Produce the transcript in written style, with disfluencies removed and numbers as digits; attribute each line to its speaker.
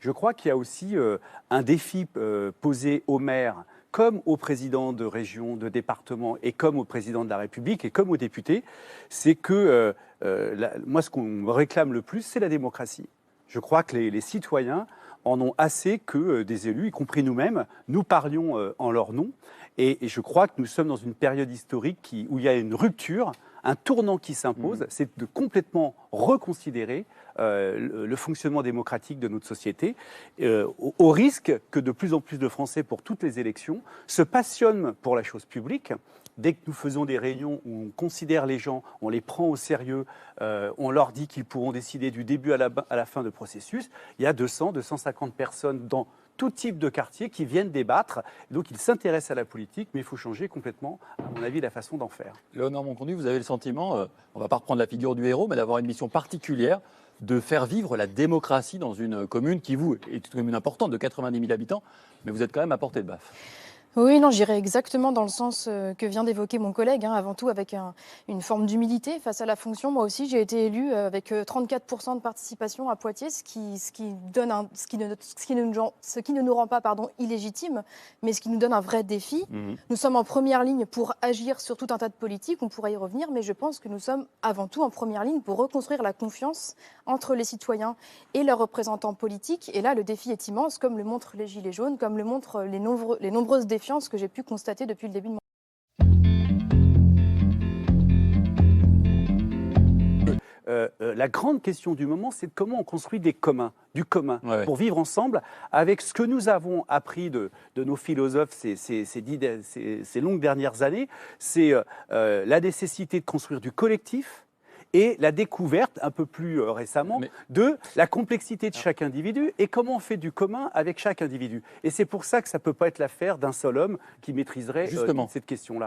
Speaker 1: Je crois qu'il y a aussi un défi posé aux maires, comme aux présidents de régions, de départements, et comme au président de la République, et comme aux députés, c'est que moi, ce qu'on me réclame le plus, c'est la démocratie. Je crois que les citoyens en ont assez que des élus, y compris nous-mêmes, nous parlions en leur nom. Et je crois que nous sommes dans une période historique où il y a une rupture, un tournant qui s'impose, c'est de complètement reconsidérer le fonctionnement démocratique de notre société, au risque que de plus en plus de Français, pour toutes les élections, se passionnent pour la chose publique. Dès que nous faisons des réunions où on considère les gens, on les prend au sérieux, on leur dit qu'ils pourront décider du début à la fin du processus, il y a 200, 250 personnes dans tout type de quartier qui viennent débattre. Donc ils s'intéressent à la politique, mais il faut changer complètement, à mon avis, la façon d'en faire.
Speaker 2: Léonore Monconduit, vous avez le sentiment, on ne va pas reprendre la figure du héros, mais d'avoir une mission particulière de faire vivre la démocratie dans une commune qui, vous, est une commune importante de 90 000 habitants, mais vous êtes quand même à portée de baffe.
Speaker 3: Oui, non, j'irais exactement dans le sens que vient d'évoquer mon collègue, avant tout avec une forme d'humilité face à la fonction. Moi aussi, j'ai été élue avec 34% de participation à Poitiers, ce qui ne nous rend pas illégitimes, mais ce qui nous donne un vrai défi. Nous sommes en première ligne pour agir sur tout un tas de politiques, on pourrait y revenir, mais je pense que nous sommes avant tout en première ligne pour reconstruire la confiance entre les citoyens et leurs représentants politiques. Et là, le défi est immense, comme le montrent les Gilets jaunes, comme le montrent les nombreuses défiances que j'ai pu constater depuis le début de mon
Speaker 1: la grande question du moment, c'est comment on construit du commun, pour vivre ensemble avec ce que nous avons appris de nos philosophes ces longues dernières années, c'est la nécessité de construire du collectif et la découverte, un peu plus récemment, de la complexité de chaque individu et comment on fait du commun avec chaque individu. Et c'est pour ça que ça ne peut pas être l'affaire d'un seul homme qui maîtriserait cette question-là.